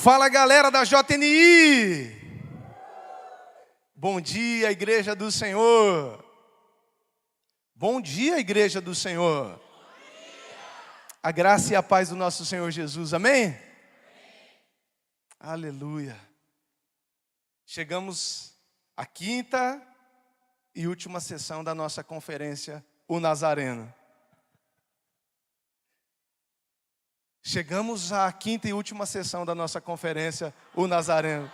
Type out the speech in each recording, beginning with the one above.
Fala, galera da JNI! Bom dia, Igreja do Senhor! Bom dia, Igreja do Senhor! A graça e a paz do nosso Senhor Jesus, amém? Aleluia! Chegamos à quinta e última sessão da nossa conferência, o Nazareno. Chegamos à quinta e última sessão da nossa conferência, o Nazareno.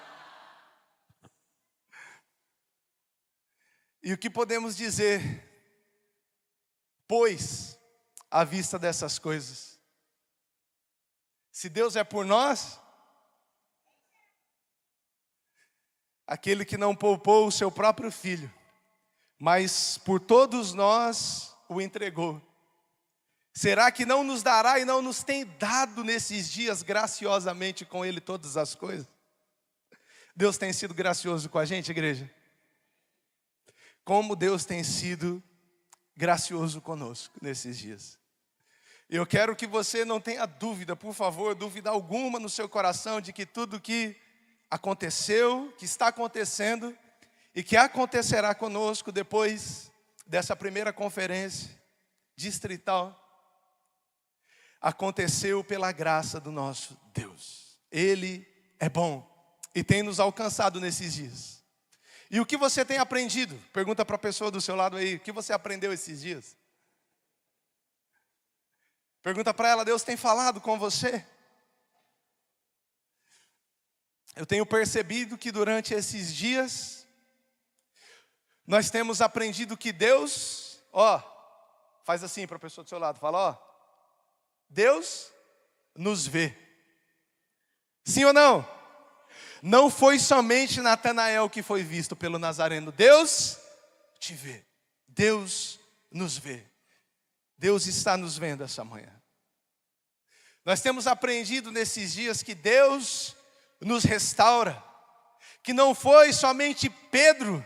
E o que podemos dizer, pois, à vista dessas coisas? Se Deus é por nós, aquele que não poupou o seu próprio filho, mas por todos nós o entregou, será que não nos dará e não nos tem dado nesses dias graciosamente com Ele todas as coisas? Deus tem sido gracioso com a gente, igreja? Como Deus tem sido gracioso conosco nesses dias. Eu quero que você não tenha dúvida, por favor, dúvida alguma no seu coração de que tudo que aconteceu, que está acontecendo e que acontecerá conosco depois dessa primeira conferência distrital, aconteceu pela graça do nosso Deus. Ele é bom e tem nos alcançado nesses dias. E o que você tem aprendido? Pergunta para a pessoa do seu lado aí, o que você aprendeu esses dias? Pergunta para ela, Deus tem falado com você? Eu tenho percebido que durante esses dias, nós temos aprendido que Deus, faz assim para a pessoa do seu lado, fala, Deus nos vê. Sim ou não? Não foi somente Natanael que foi visto pelo Nazareno. Deus te vê. Deus nos vê. Deus está nos vendo essa manhã. Nós temos aprendido nesses dias que Deus nos restaura. Que não foi somente Pedro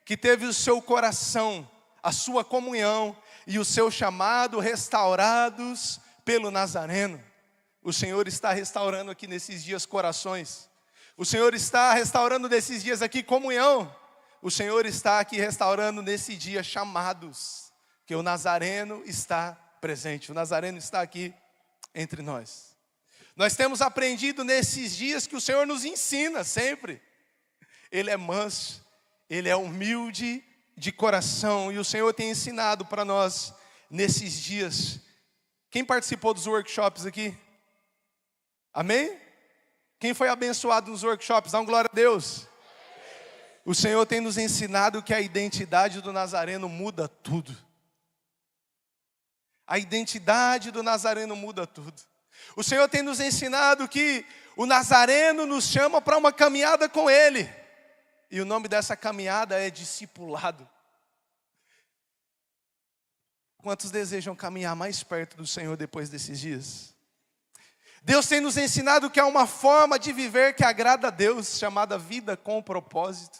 que teve o seu coração, a sua comunhão e o seu chamado restaurados pelo Nazareno. O Senhor está restaurando aqui nesses dias corações. O Senhor está restaurando nesses dias aqui comunhão. O Senhor está aqui restaurando nesse dia chamados. Que o Nazareno está presente. O Nazareno está aqui entre nós. Nós temos aprendido nesses dias que o Senhor nos ensina sempre. Ele é manso, Ele é humilde de coração. E o Senhor tem ensinado para nós nesses dias. Quem participou dos workshops aqui? Amém? Quem foi abençoado nos workshops? Dá uma glória a Deus. O Senhor tem nos ensinado que a identidade do Nazareno muda tudo. A identidade do Nazareno muda tudo. O Senhor tem nos ensinado que o Nazareno nos chama para uma caminhada com Ele. E o nome dessa caminhada é discipulado. Quantos desejam caminhar mais perto do Senhor depois desses dias? Deus tem nos ensinado que há uma forma de viver que agrada a Deus, chamada vida com propósito.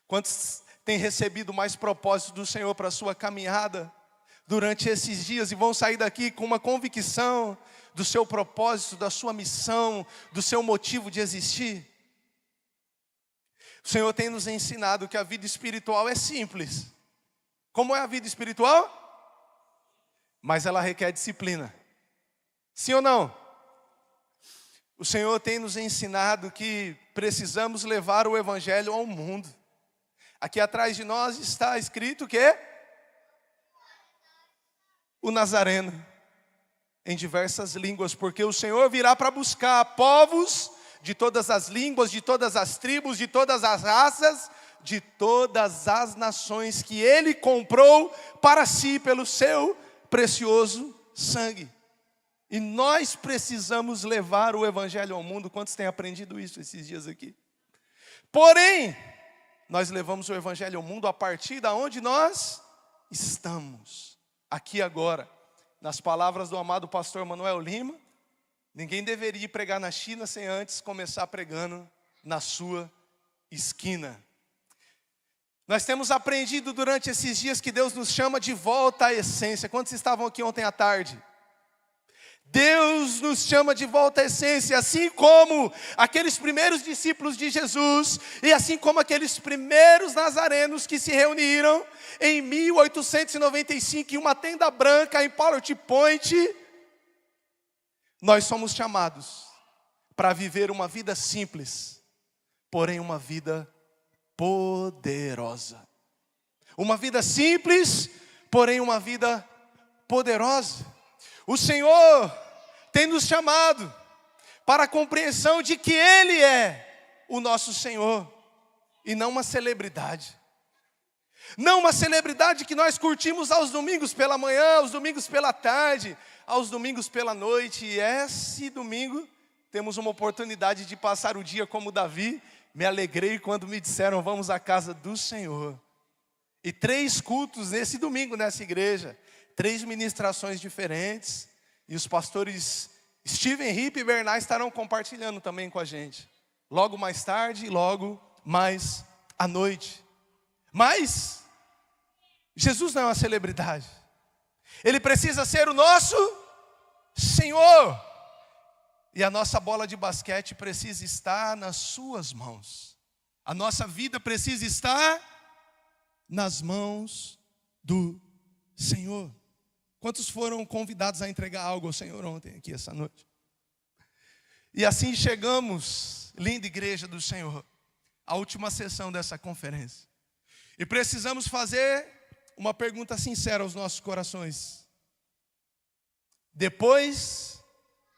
Quantos têm recebido mais propósito do Senhor para a sua caminhada durante esses dias e vão sair daqui com uma convicção do seu propósito, da sua missão, do seu motivo de existir? O Senhor tem nos ensinado que a vida espiritual é simples. Como é a vida espiritual? Mas ela requer disciplina. Sim ou não? O Senhor tem nos ensinado que precisamos levar o Evangelho ao mundo. Aqui atrás de nós está escrito o quê? O Nazareno, em diversas línguas, porque o Senhor virá para buscar povos de todas as línguas, de todas as tribos, de todas as raças, de todas as nações que Ele comprou para si pelo seu precioso sangue. E nós precisamos levar o Evangelho ao mundo. Quantos têm aprendido isso esses dias aqui? Porém, nós levamos o Evangelho ao mundo a partir da onde nós estamos. Aqui agora, nas palavras do amado pastor Manuel Lima, ninguém deveria pregar na China sem antes começar pregando na sua esquina. Nós temos aprendido durante esses dias que Deus nos chama de volta à essência. Quantos estavam aqui ontem à tarde? Deus nos chama de volta à essência, assim como aqueles primeiros discípulos de Jesus, e assim como aqueles primeiros nazarenos que se reuniram em 1895 em uma tenda branca em Pollard Point. Nós somos chamados para viver uma vida simples, porém uma vida poderosa. Uma vida simples, porém uma vida poderosa. O Senhor tem nos chamado para a compreensão de que Ele é o nosso Senhor, e não uma celebridade. Não uma celebridade que nós curtimos aos domingos pela manhã, aos domingos pela tarde, aos domingos pela noite. E esse domingo temos uma oportunidade de passar o dia como Davi. Me alegrei quando me disseram: vamos à casa do Senhor. E 3 cultos nesse domingo nessa igreja. 3 ministrações diferentes. E os pastores Steven, Rip e Bernard estarão compartilhando também com a gente. Logo mais tarde e logo mais à noite. Mas Jesus não é uma celebridade. Ele precisa ser o nosso Senhor. E a nossa bola de basquete precisa estar nas suas mãos. A nossa vida precisa estar nas mãos do Senhor. Quantos foram convidados a entregar algo ao Senhor ontem aqui essa noite? E assim chegamos, linda igreja do Senhor, à última sessão dessa conferência. E precisamos fazer uma pergunta sincera aos nossos corações. Depois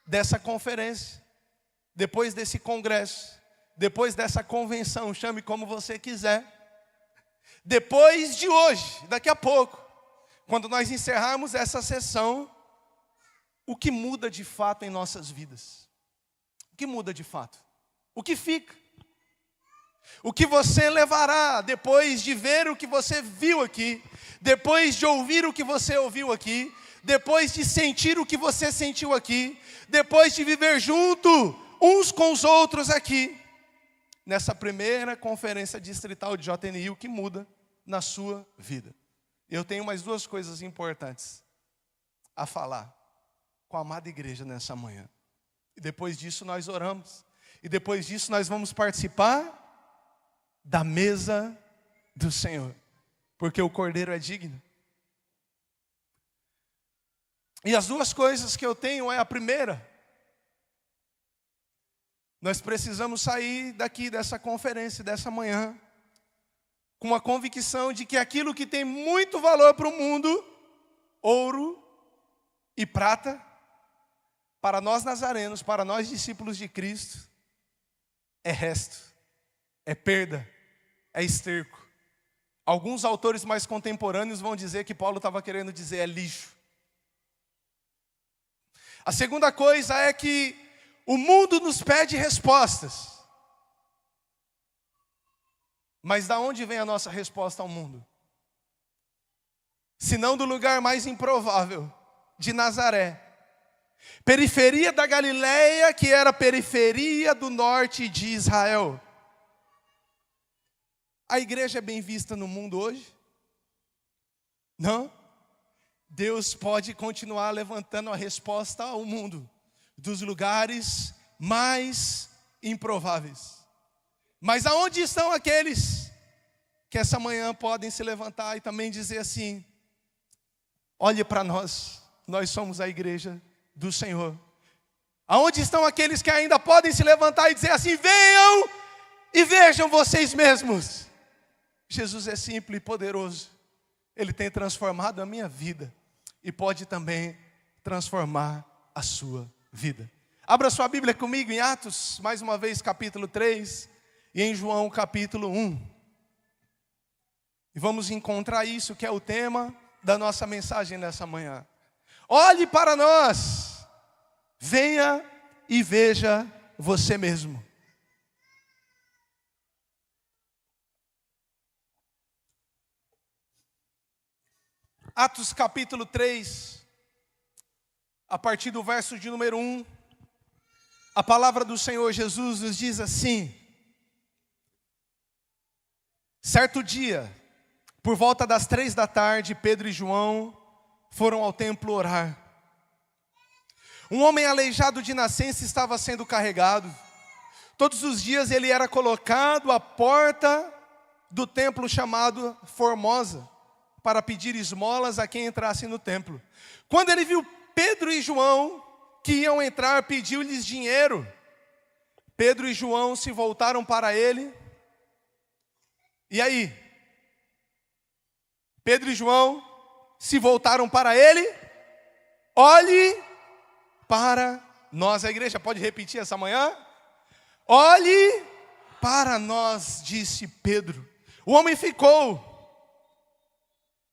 dessa conferência, depois desse congresso, depois dessa convenção, chame como você quiser, depois de hoje, daqui a pouco, quando nós encerrarmos essa sessão, o que muda de fato em nossas vidas? O que muda de fato? O que fica? O que você levará depois de ver o que você viu aqui, depois de ouvir o que você ouviu aqui, depois de sentir o que você sentiu aqui, depois de viver junto uns com os outros aqui, nessa primeira conferência distrital de JNI, o que muda na sua vida? Eu tenho mais 2 coisas importantes a falar com a amada igreja nessa manhã. E depois disso nós oramos. E depois disso nós vamos participar da mesa do Senhor. Porque o Cordeiro é digno. E as 2 coisas que eu tenho é a primeira. Nós precisamos sair daqui dessa conferência, dessa manhã, com a convicção de que aquilo que tem muito valor para o mundo, ouro e prata, para nós nazarenos, para nós discípulos de Cristo, é resto, é perda, é esterco. Alguns autores mais contemporâneos vão dizer que Paulo estava querendo dizer é lixo. A segunda coisa é que o mundo nos pede respostas. Mas da onde vem a nossa resposta ao mundo? Se não do lugar mais improvável, de Nazaré. Periferia da Galileia, que era periferia do norte de Israel. A igreja é bem vista no mundo hoje? Não? Deus pode continuar levantando a resposta ao mundo, dos lugares mais improváveis. Mas aonde estão aqueles que essa manhã podem se levantar e também dizer assim: olhe para nós, nós somos a igreja do Senhor. Aonde estão aqueles que ainda podem se levantar e dizer assim: venham e vejam vocês mesmos. Jesus é simples e poderoso. Ele tem transformado a minha vida e pode também transformar a sua vida. Abra sua Bíblia comigo em Atos, mais uma vez, capítulo 3, e em João, capítulo 1. E vamos encontrar isso que é o tema da nossa mensagem nessa manhã. Olhe para nós, venha e veja você mesmo. Atos capítulo 3, a partir do verso de número 1, a palavra do Senhor Jesus nos diz assim: certo dia, por volta das 3 da tarde, Pedro e João foram ao templo orar. Um homem aleijado de nascença estava sendo carregado. Todos os dias ele era colocado à porta do templo chamado Formosa, para pedir esmolas a quem entrasse no templo. Quando ele viu Pedro e João, que iam entrar, pediu-lhes dinheiro. Pedro e João se voltaram para ele. E aí? Pedro e João se voltaram para ele. Olhe para nós. A igreja pode repetir essa manhã? Olhe para nós, disse Pedro. O homem ficou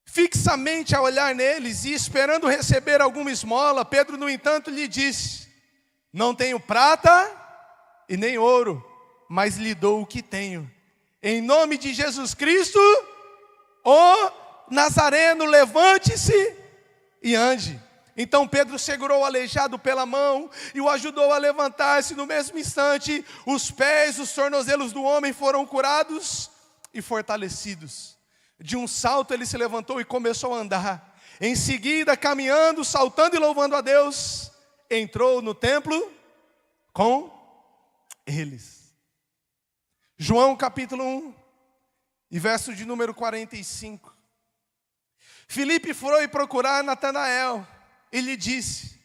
fixamente a olhar neles e esperando receber alguma esmola. Pedro, no entanto, lhe disse: não tenho prata e nem ouro, mas lhe dou o que tenho. Em nome de Jesus Cristo, o Nazareno, levante-se e ande. Então Pedro segurou o aleijado pela mão e o ajudou a levantar-se. No mesmo instante, os pés, os tornozelos do homem foram curados e fortalecidos. De um salto ele se levantou e começou a andar. Em seguida, caminhando, saltando e louvando a Deus, entrou no templo com eles. João capítulo 1 e verso de número 45. Filipe foi procurar Natanael e lhe disse: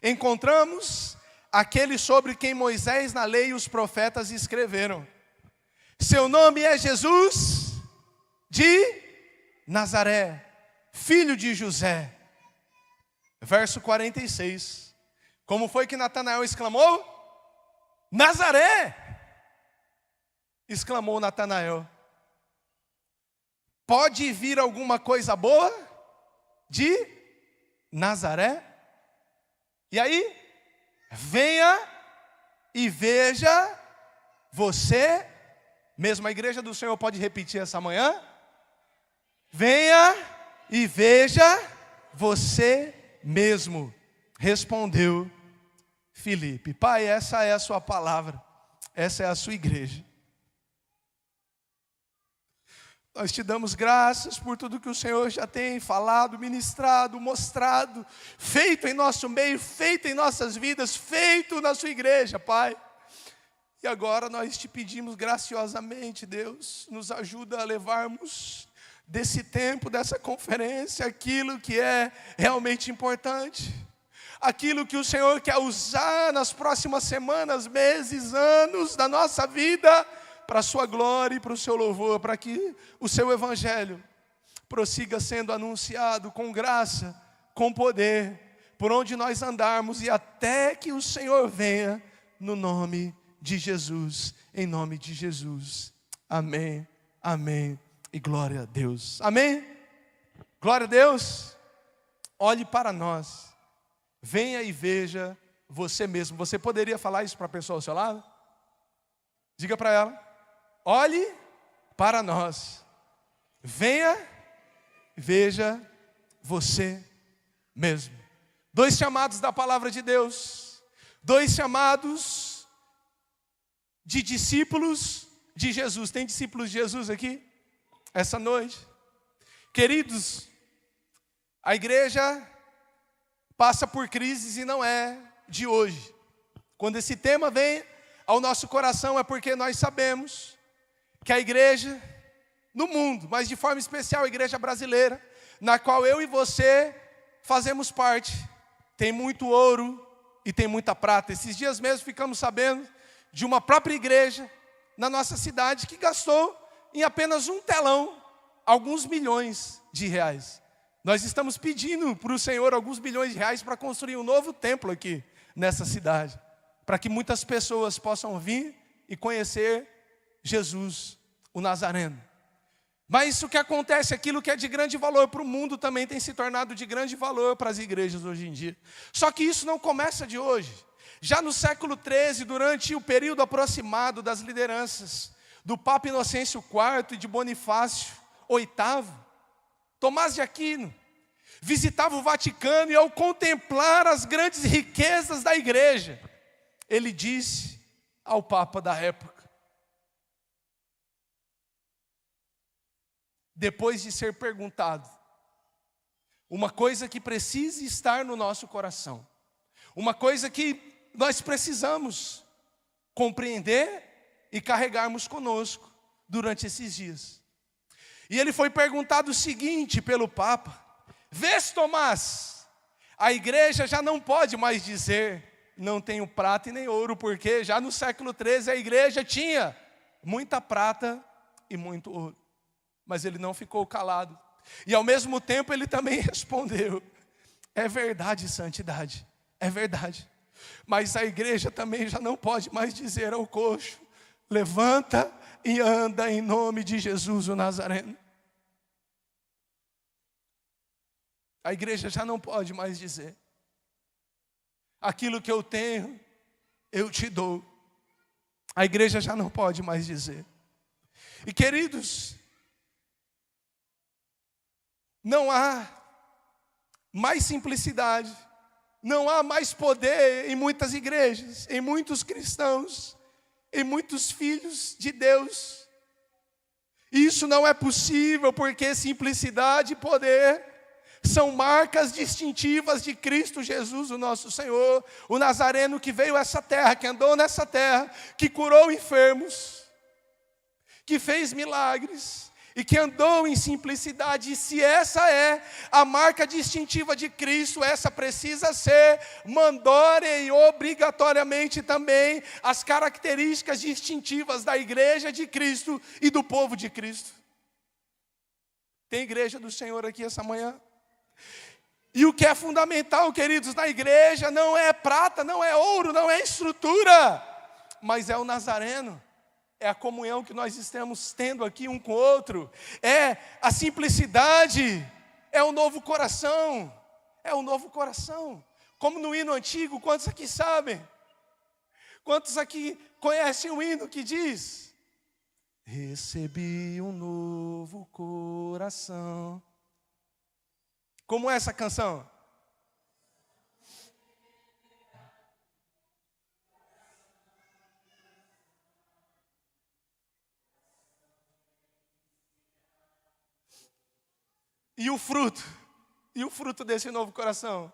encontramos aquele sobre quem Moisés na lei e os profetas escreveram. Seu nome é Jesus de Nazaré, filho de José. Verso 46. Como foi que Natanael exclamou? Nazaré! Exclamou Natanael. Pode vir alguma coisa boa de Nazaré? E aí? Venha e veja você mesmo. A igreja do Senhor pode repetir essa manhã? Venha e veja você mesmo, respondeu Filipe. Pai, essa é a sua palavra, essa é a sua igreja. Nós te damos graças por tudo que o Senhor já tem falado, ministrado, mostrado, feito em nosso meio, feito em nossas vidas, feito na sua igreja, Pai. E agora nós te pedimos graciosamente, Deus, nos ajuda a levarmos desse tempo, dessa conferência, aquilo que é realmente importante, aquilo que o Senhor quer usar nas próximas semanas, meses, anos da nossa vida, para a sua glória e para o seu louvor, para que o seu evangelho prossiga sendo anunciado com graça, com poder, por onde nós andarmos e até que o Senhor venha, no nome de Jesus, em nome de Jesus. Amém, amém e glória a Deus. Amém? Glória a Deus. Olhe para nós, venha e veja você mesmo. Você poderia falar isso para a pessoa ao seu lado? Diga para ela: olhe para nós, venha e veja você mesmo. Dois chamados da palavra de Deus, dois chamados de discípulos de Jesus. Tem discípulos de Jesus aqui? Essa noite? Queridos, a igreja passa por crises e não é de hoje. Quando esse tema vem ao nosso coração é porque nós sabemos que a igreja no mundo, mas de forma especial a igreja brasileira, na qual eu e você fazemos parte, tem muito ouro e tem muita prata. Esses dias mesmo ficamos sabendo de uma própria igreja na nossa cidade que gastou em apenas um telão alguns milhões de reais. Nós estamos pedindo para o Senhor alguns milhões de reais para construir um novo templo aqui nessa cidade, para que muitas pessoas possam vir e conhecer Jesus, o Nazareno. Mas o que acontece, aquilo que é de grande valor para o mundo também tem se tornado de grande valor para as igrejas hoje em dia. Só que isso não começa de hoje. Já no século XIII, durante o período aproximado das lideranças do Papa Inocêncio IV e de Bonifácio VIII, Tomás de Aquino visitava o Vaticano e ao contemplar as grandes riquezas da igreja, ele disse ao Papa da época, depois de ser perguntado uma coisa que precisa estar no nosso coração, Uma coisa que nós precisamos compreender e carregarmos conosco durante esses dias. E ele foi perguntado o seguinte pelo Papa: vês, Tomás, a igreja já não pode mais dizer não tenho prata e nem ouro, porque já no século XIII a igreja tinha muita prata e muito ouro. Mas ele não ficou calado. E ao mesmo tempo ele também respondeu: é verdade, santidade, é verdade. Mas a igreja também já não pode mais dizer ao coxo: levanta e anda em nome de Jesus o Nazareno. A igreja já não pode mais dizer: aquilo que eu tenho, eu te dou. A igreja já não pode mais dizer. E queridos, não há mais simplicidade, não há mais poder em muitas igrejas, em muitos cristãos, em muitos filhos de Deus. Isso não é possível porque simplicidade e poder são marcas distintivas de Cristo Jesus, o nosso Senhor, o Nazareno que veio a essa terra, que andou nessa terra, que curou enfermos, que fez milagres e que andou em simplicidade. E se essa é a marca distintiva de Cristo, essa precisa ser mandória e obrigatoriamente também as características distintivas da igreja de Cristo e do povo de Cristo. Tem igreja do Senhor aqui essa manhã? E o que é fundamental, queridos, na igreja não é prata, não é ouro, não é estrutura, mas é o Nazareno, é a comunhão que nós estamos tendo aqui um com o outro, é a simplicidade, é o novo coração, como no hino antigo. Quantos aqui sabem? Quantos aqui conhecem o hino que diz: recebi um novo coração? Como é essa canção? E o fruto? E o fruto desse novo coração?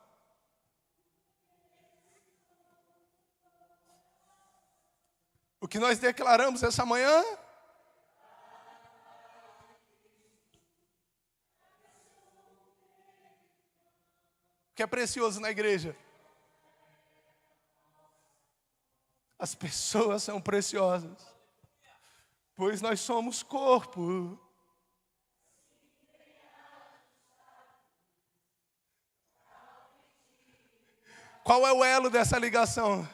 O que nós declaramos essa manhã? Que é precioso na igreja. As pessoas são preciosas, pois nós somos corpo. Qual é o elo dessa ligação?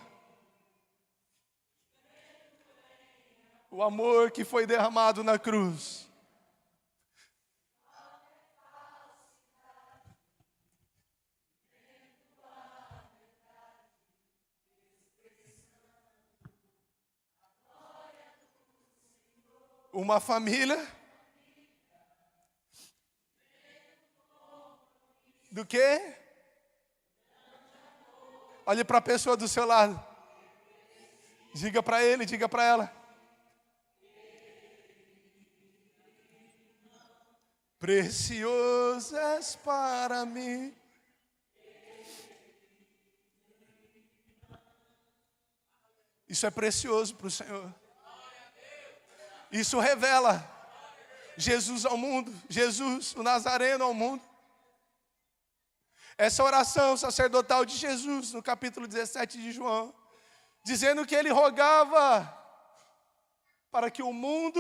O amor que foi derramado na cruz. Uma família do quê? Olhe para a pessoa do seu lado. Diga para ele, diga para ela: precioso és para mim. Isso é precioso para o Senhor. Isso revela Jesus ao mundo, Jesus, o Nazareno ao mundo. Essa oração sacerdotal de Jesus, no capítulo 17 de João, dizendo que ele rogava para que o mundo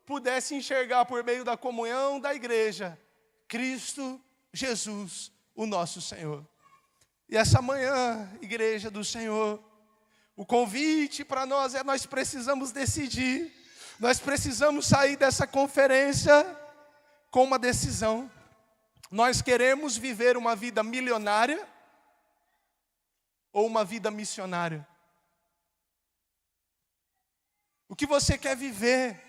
pudesse enxergar por meio da comunhão da igreja, Cristo Jesus, o nosso Senhor. E essa manhã, igreja do Senhor, o convite para nós é: nós precisamos decidir. Nós precisamos sair dessa conferência com uma decisão. Nós queremos viver uma vida milionária ou uma vida missionária? O que você quer viver?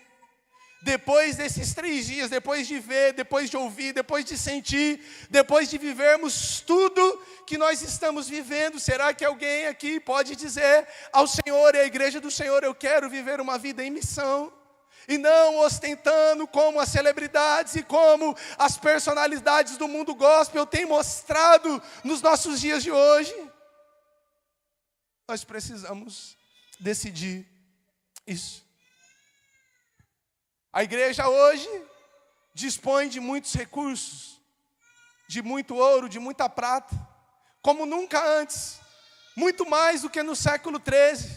Depois desses 3 dias, depois de ver, depois de ouvir, depois de sentir, depois de vivermos tudo que nós estamos vivendo, será que alguém aqui pode dizer ao Senhor e à igreja do Senhor: eu quero viver uma vida em missão? E não ostentando como as celebridades e como as personalidades do mundo gospel têm mostrado nos nossos dias de hoje. Nós precisamos decidir isso. A igreja hoje dispõe de muitos recursos, de muito ouro, de muita prata, como nunca antes, muito mais do que no século 13,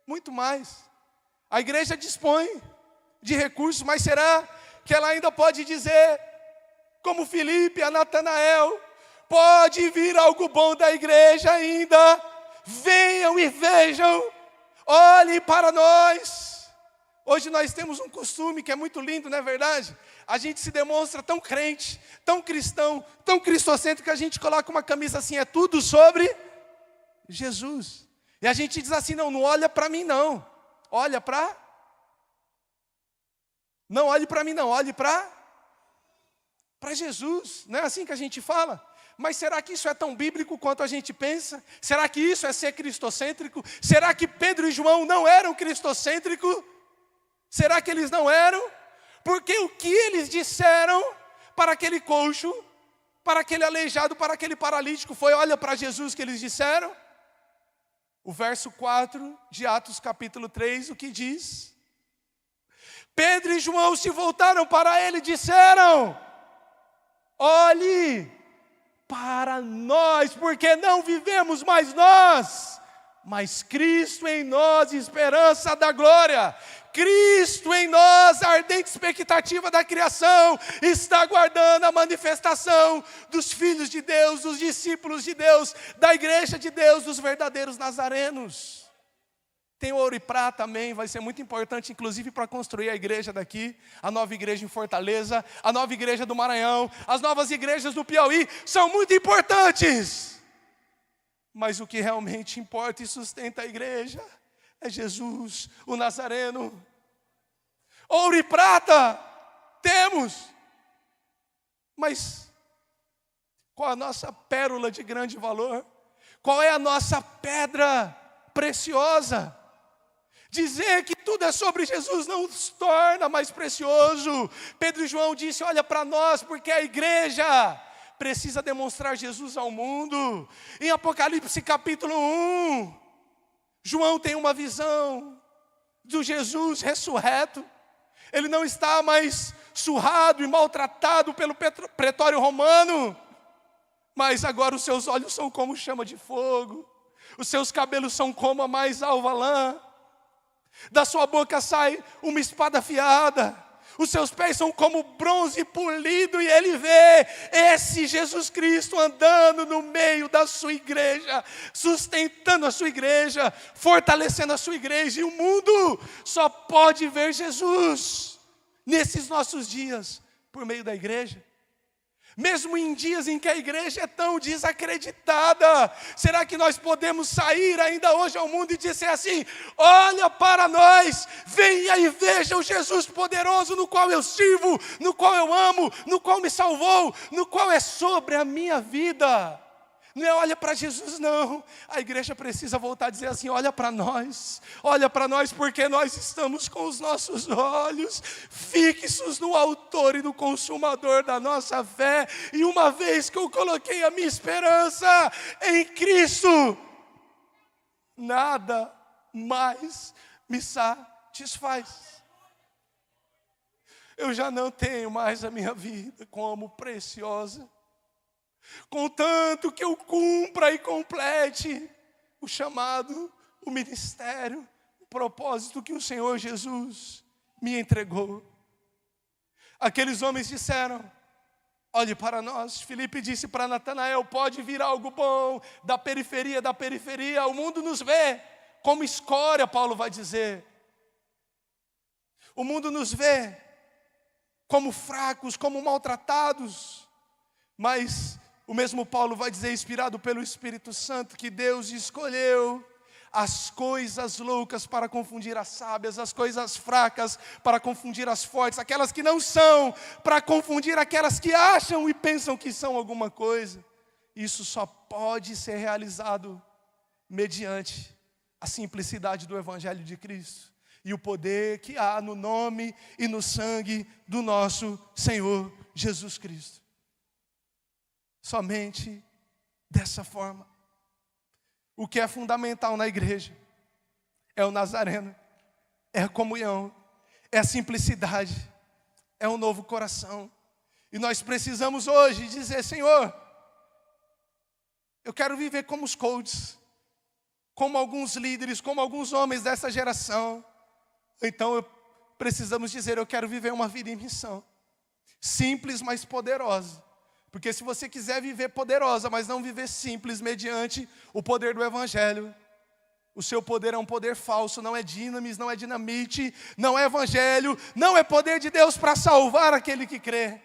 muito mais. A igreja dispõe de recursos, mas será que ela ainda pode dizer, como Filipe a Natanael, pode vir algo bom da igreja ainda? Venham e vejam, olhem para nós. Hoje nós temos um costume que é muito lindo, não é verdade? A gente se demonstra tão crente, tão cristão, tão cristocêntrico, que a gente coloca uma camisa assim, é tudo sobre Jesus. E a gente diz assim, não olha para mim não, olha para... Não olhe para mim não, olhe para Jesus. Não é assim que a gente fala? Mas será que isso é tão bíblico quanto a gente pensa? Será que isso é ser cristocêntrico? Será que Pedro e João não eram cristocêntricos? Será que eles não eram? Porque o que eles disseram para aquele coxo, para aquele aleijado, para aquele paralítico, foi olha para Jesus que eles disseram? O verso 4 de Atos capítulo 3, o que diz? Pedro e João se voltaram para ele e disseram, olhe para nós, porque não vivemos mais nós, mas Cristo em nós, esperança da glória. Cristo em nós, a ardente expectativa da criação, está aguardando a manifestação dos filhos de Deus, dos discípulos de Deus, da igreja de Deus, dos verdadeiros nazarenos. Tem ouro e prata, amém, vai ser muito importante, inclusive para construir a igreja daqui, a nova igreja em Fortaleza, a nova igreja do Maranhão, as novas igrejas do Piauí, são muito importantes. Mas o que realmente importa e sustenta a igreja é Jesus, o Nazareno. Ouro e prata temos, mas qual a nossa pérola de grande valor? Qual é a nossa pedra preciosa? Dizer que tudo é sobre Jesus não nos torna mais precioso. Pedro e João disse, olha para nós, porque a igreja precisa demonstrar Jesus ao mundo. Em Apocalipse capítulo 1, João tem uma visão do Jesus ressurreto. Ele não está mais surrado e maltratado pelo pretório romano, mas agora os seus olhos são como chama de fogo, os seus cabelos são como a mais alva lã, da sua boca sai uma espada afiada, os seus pés são como bronze polido, e ele vê esse Jesus Cristo andando no meio da sua igreja, sustentando a sua igreja, fortalecendo a sua igreja, e o mundo só pode ver Jesus nesses nossos dias, por meio da igreja. Mesmo em dias em que a igreja é tão desacreditada, será que nós podemos sair ainda hoje ao mundo e dizer assim, olha para nós, venha e veja o Jesus poderoso no qual eu sirvo, no qual eu amo, no qual me salvou, no qual é sobre a minha vida. Não é olha para Jesus não, a igreja precisa voltar a dizer assim, olha para nós, porque nós estamos com os nossos olhos fixos no autor e no consumador da nossa fé, e uma vez que eu coloquei a minha esperança em Cristo, nada mais me satisfaz. Eu já não tenho mais a minha vida como preciosa, contanto que eu cumpra e complete o chamado, o ministério, o propósito que o Senhor Jesus me entregou. Aqueles homens disseram, olhe para nós. Filipe disse para Natanael, pode vir algo bom da periferia, o mundo nos vê como escória, Paulo vai dizer. O mundo nos vê como fracos, como maltratados, mas o mesmo Paulo vai dizer, inspirado pelo Espírito Santo, que Deus escolheu as coisas loucas para confundir as sábias, as coisas fracas para confundir as fortes, aquelas que não são, para confundir aquelas que acham e pensam que são alguma coisa. Isso só pode ser realizado mediante a simplicidade do Evangelho de Cristo e o poder que há no nome e no sangue do nosso Senhor Jesus Cristo. Somente dessa forma. O que é fundamental na igreja é o Nazareno, é a comunhão, é a simplicidade, é um novo coração. E nós precisamos hoje dizer: Senhor, eu quero viver como os coaches, como alguns líderes, como alguns homens dessa geração. Então precisamos dizer: eu quero viver uma vida em missão, simples, mas poderosa. Porque se você quiser viver poderosa, mas não viver simples mediante o poder do Evangelho, o seu poder é um poder falso, não é dinamis, não é dinamite, não é Evangelho, não é poder de Deus para salvar aquele que crê.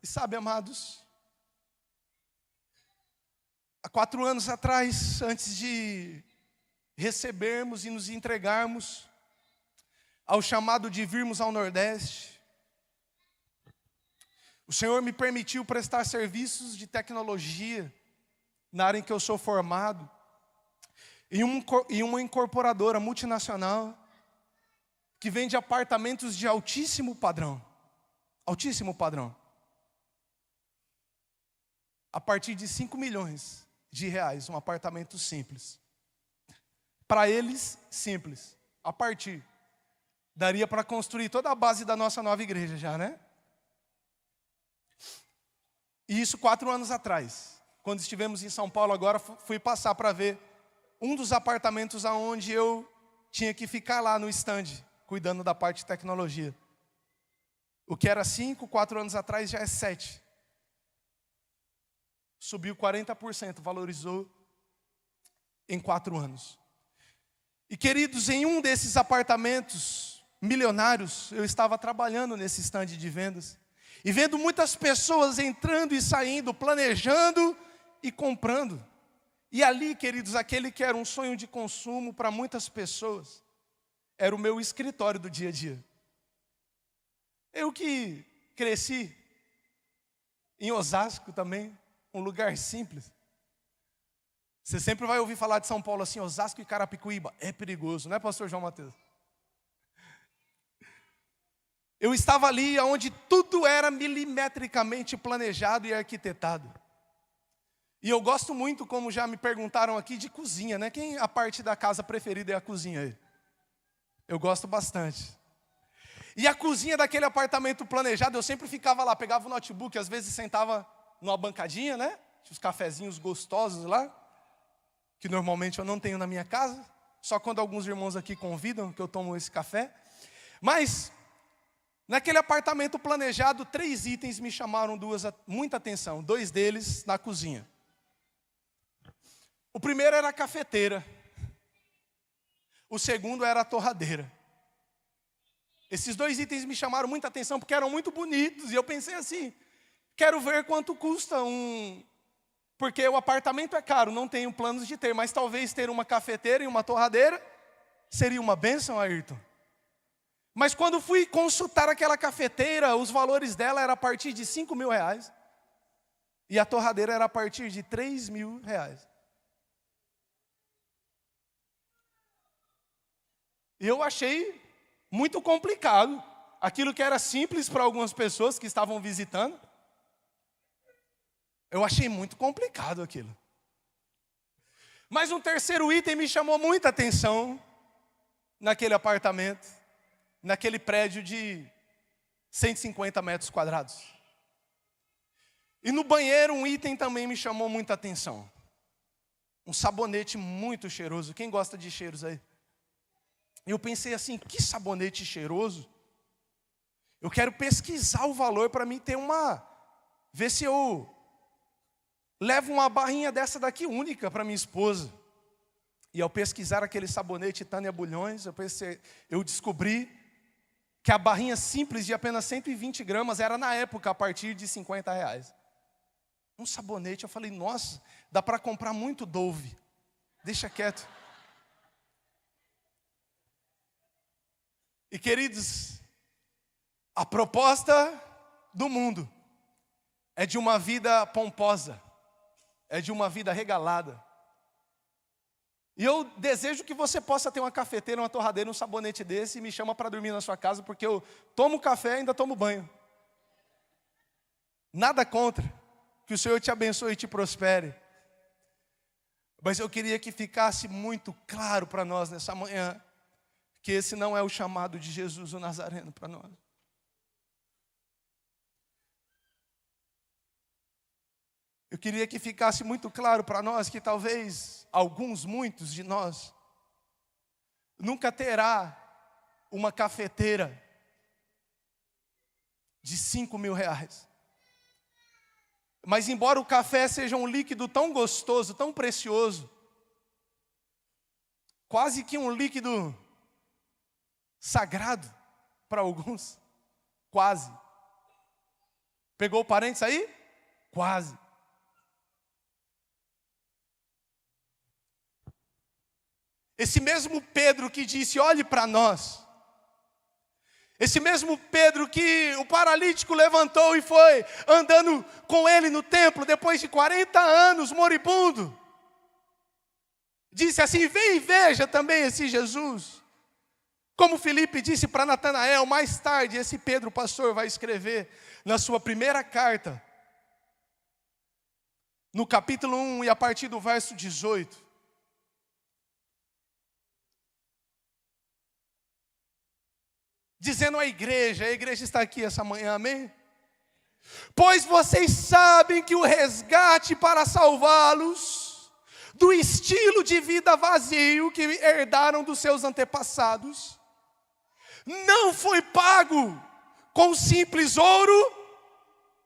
E sabe, amados, há 4 anos atrás, antes de recebermos e nos entregarmos ao chamado de virmos ao Nordeste, o Senhor me permitiu prestar serviços de tecnologia na área em que eu sou formado, em uma incorporadora multinacional que vende apartamentos de altíssimo padrão. Altíssimo padrão. A partir de 5 milhões de reais, um apartamento simples. Para eles, simples. A partir. Daria para construir toda a base da nossa nova igreja já, né? E isso 4 anos atrás. Quando estivemos em São Paulo agora, fui passar para ver um dos apartamentos aonde eu tinha que ficar lá no stand, cuidando da parte de tecnologia. O que era 5, 4 anos atrás já é 7. Subiu 40%, valorizou em 4 anos. E queridos, em um desses apartamentos milionários, eu estava trabalhando nesse stand de vendas. E vendo muitas pessoas entrando e saindo, planejando e comprando. E ali, queridos, aquele que era um sonho de consumo para muitas pessoas, era o meu escritório do dia a dia. Eu que cresci em Osasco também, um lugar simples. Você sempre vai ouvir falar de São Paulo assim: Osasco e Carapicuíba, é perigoso, não é, pastor João Mateus? Eu estava ali onde tudo era milimetricamente planejado e arquitetado. E eu gosto muito, como já me perguntaram aqui, de cozinha, né? Quem a parte da casa preferida é a cozinha aí? Eu gosto bastante. E a cozinha daquele apartamento planejado, eu sempre ficava lá, pegava o notebook, às vezes sentava numa bancadinha, né? Tinha os cafezinhos gostosos lá, que normalmente eu não tenho na minha casa, só quando alguns irmãos aqui convidam que eu tomo esse café. Mas naquele apartamento planejado, 3 itens me chamaram muita atenção. 2 deles na cozinha. O primeiro era a cafeteira. O segundo era a torradeira. Esses 2 itens me chamaram muita atenção porque eram muito bonitos. E eu pensei assim: quero ver quanto custa porque o apartamento é caro, não tenho planos de ter. Mas talvez ter uma cafeteira e uma torradeira seria uma bênção, Ayrton. Mas quando fui consultar aquela cafeteira, os valores dela eram a partir de 5 mil reais. E a torradeira era a partir de 3 mil reais. Eu achei muito complicado. Aquilo que era simples para algumas pessoas que estavam visitando, eu achei muito complicado aquilo. Mas um terceiro item me chamou muita atenção naquele apartamento, naquele prédio de 150 metros quadrados. E no banheiro um item também me chamou muita atenção. Um sabonete muito cheiroso. Quem gosta de cheiros aí? E eu pensei assim: que sabonete cheiroso. Eu quero pesquisar o valor para mim ter ver se eu levo uma barrinha dessa daqui única para minha esposa. E ao pesquisar aquele sabonete Tânia Bulhões, eu descobri que a barrinha simples de apenas 120 gramas era na época a partir de 50 reais. Um sabonete, eu falei: nossa, dá para comprar muito Dove. Deixa quieto. E queridos, a proposta do mundo é de uma vida pomposa, é de uma vida regalada. E eu desejo que você possa ter uma cafeteira, uma torradeira, um sabonete desse e me chama para dormir na sua casa, porque eu tomo café e ainda tomo banho. Nada contra, que o Senhor te abençoe e te prospere. Mas eu queria que ficasse muito claro para nós nessa manhã, que esse não é o chamado de Jesus o Nazareno para nós. Eu queria que ficasse muito claro para nós que talvez muitos de nós, nunca terá uma cafeteira de 5.000 reais. Mas embora o café seja um líquido tão gostoso, tão precioso, quase que um líquido sagrado para alguns, quase. Pegou o parênteses aí? Quase. Esse mesmo Pedro que disse, olhe para nós. Esse mesmo Pedro que o paralítico levantou e foi andando com ele no templo, depois de 40 anos, moribundo. Disse assim, vem e veja também esse Jesus. Como Filipe disse para Natanael, mais tarde esse Pedro, pastor, vai escrever na sua primeira carta, no capítulo 1 e a partir do verso 18. Dizendo à igreja, a igreja está aqui essa manhã, amém? Pois vocês sabem que o resgate para salvá-los do estilo de vida vazio que herdaram dos seus antepassados, não foi pago com simples ouro,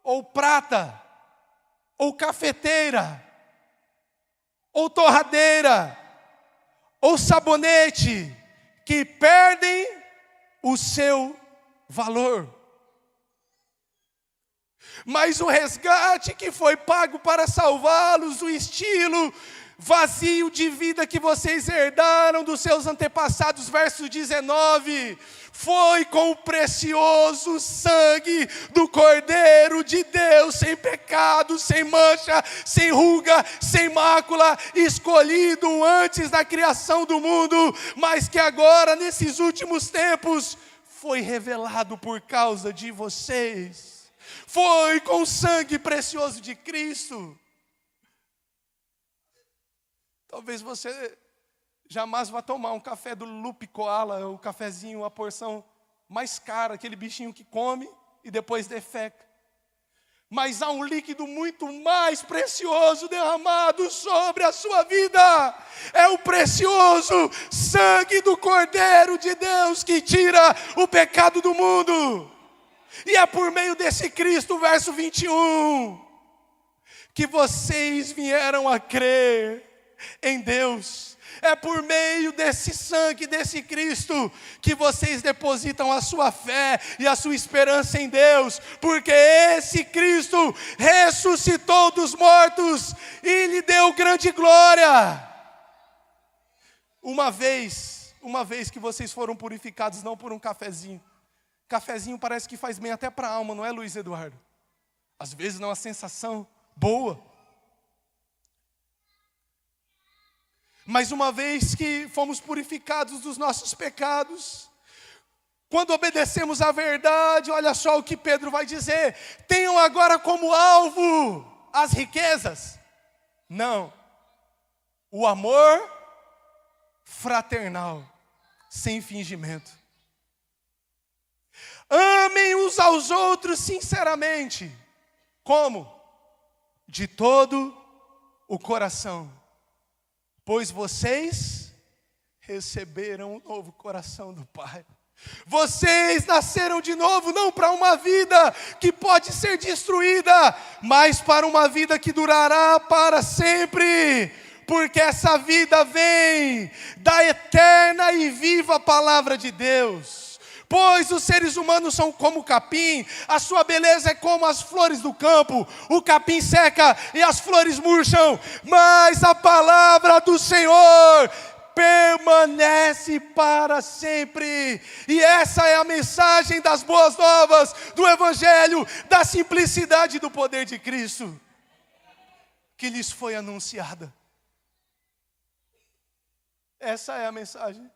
ou prata, ou cafeteira, ou torradeira, ou sabonete, que perdem o seu valor. Mas o resgate que foi pago para salvá-los do estilo vazio de vida que vocês herdaram dos seus antepassados, verso 19, foi com o precioso sangue do Cordeiro de Deus, sem pecado, sem mancha, sem ruga, sem mácula, escolhido antes da criação do mundo, mas que agora, nesses últimos tempos, foi revelado por causa de vocês. Foi com o sangue precioso de Cristo. Talvez você jamais vá tomar um café do Lupe Koala, o cafezinho, a porção mais cara, aquele bichinho que come e depois defeca. Mas há um líquido muito mais precioso derramado sobre a sua vida. É o precioso sangue do Cordeiro de Deus que tira o pecado do mundo. E é por meio desse Cristo, verso 21, que vocês vieram a crer em Deus. É por meio desse sangue, desse Cristo, que vocês depositam a sua fé e a sua esperança em Deus, porque esse Cristo ressuscitou dos mortos e lhe deu grande glória. Uma vez que vocês foram purificados, não por um cafezinho. Cafezinho parece que faz bem até para a alma, não é, Luiz Eduardo? Às vezes não é uma sensação boa. Mas uma vez que fomos purificados dos nossos pecados, quando obedecemos à verdade, olha só o que Pedro vai dizer: tenham agora como alvo as riquezas. Não, o amor fraternal, sem fingimento. Amem uns aos outros sinceramente. Como? De todo o coração. Pois vocês receberam um novo coração do Pai. Vocês nasceram de novo, não para uma vida que pode ser destruída, mas para uma vida que durará para sempre. Porque essa vida vem da eterna e viva palavra de Deus. Pois os seres humanos são como o capim, a sua beleza é como as flores do campo. O capim seca e as flores murcham, mas a palavra do Senhor permanece para sempre. E essa é a mensagem das boas novas, do Evangelho, da simplicidade do poder de Cristo, que lhes foi anunciada. Essa é a mensagem.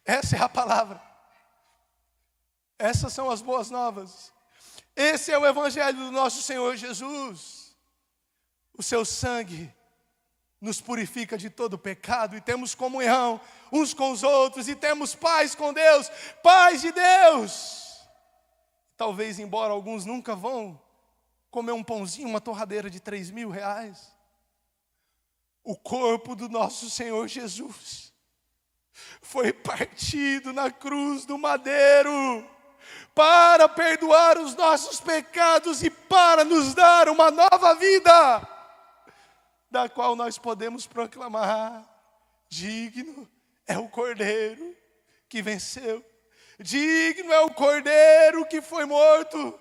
Essa é a palavra. Essas são as boas novas. Esse é o Evangelho do nosso Senhor Jesus. O seu sangue nos purifica de todo pecado, e temos comunhão uns com os outros, e temos paz com Deus, paz de Deus. Talvez, embora alguns nunca vão comer um pãozinho, uma torradeira de 3.000 reais, o corpo do nosso Senhor Jesus foi partido na cruz do madeiro para perdoar os nossos pecados e para nos dar uma nova vida, da qual nós podemos proclamar: digno é o Cordeiro que venceu, digno é o Cordeiro que foi morto,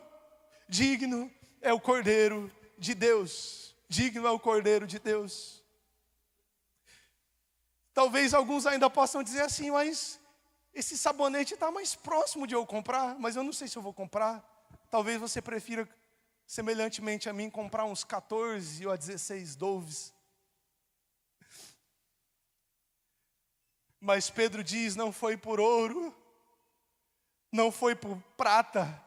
digno é o Cordeiro de Deus, digno é o Cordeiro de Deus. Talvez alguns ainda possam dizer assim: mas esse sabonete está mais próximo de eu comprar, mas eu não sei se eu vou comprar. Talvez você prefira, semelhantemente a mim, comprar uns 14 ou 16 Doves. Mas Pedro diz: não foi por ouro, não foi por prata,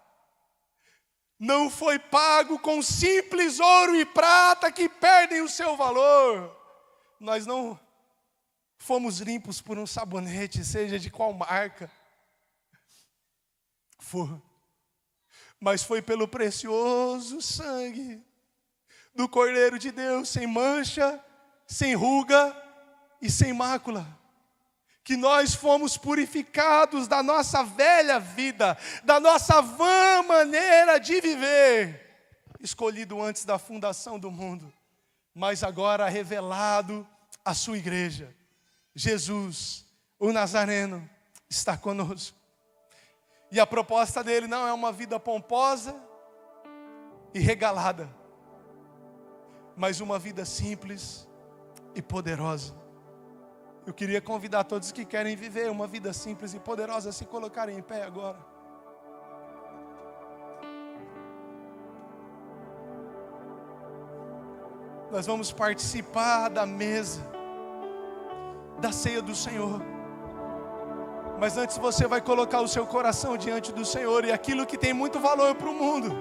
não foi pago com simples ouro e prata que perdem o seu valor. Nós não fomos limpos por um sabonete, seja de qual marca for, mas foi pelo precioso sangue do Cordeiro de Deus, sem mancha, sem ruga e sem mácula, que nós fomos purificados da nossa velha vida, da nossa vã maneira de viver, escolhido antes da fundação do mundo, mas agora revelado à sua igreja. Jesus, o Nazareno, está conosco. E a proposta dele não é uma vida pomposa e regalada, mas uma vida simples e poderosa. Eu queria convidar todos que querem viver uma vida simples e poderosa a se colocarem em pé agora. Nós vamos participar da mesa da ceia do Senhor. Mas antes você vai colocar o seu coração diante do Senhor, e aquilo que tem muito valor para o mundo,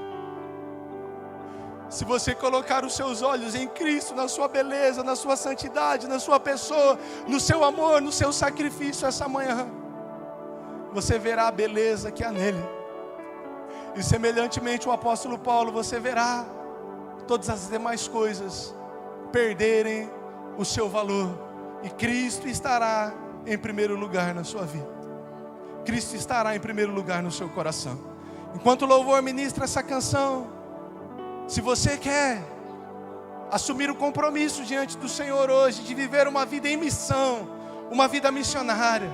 se você colocar os seus olhos em Cristo, na sua beleza, na sua santidade, na sua pessoa, no seu amor, no seu sacrifício essa manhã, você verá a beleza que há nele. E semelhantemente o apóstolo Paulo, você verá todas as demais coisas perderem o seu valor, e Cristo estará em primeiro lugar na sua vida. Cristo estará em primeiro lugar no seu coração. Enquanto o louvor ministra essa canção, se você quer assumir o compromisso diante do Senhor hoje de viver uma vida em missão, uma vida missionária,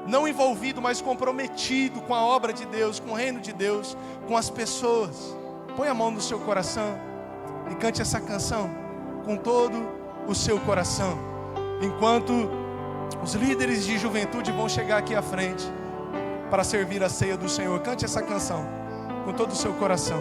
não envolvido, mas comprometido com a obra de Deus, com o reino de Deus, com as pessoas, põe a mão no seu coração e cante essa canção com todo o seu coração, enquanto os líderes de juventude vão chegar aqui à frente para servir a ceia do Senhor. Cante essa canção com todo o seu coração.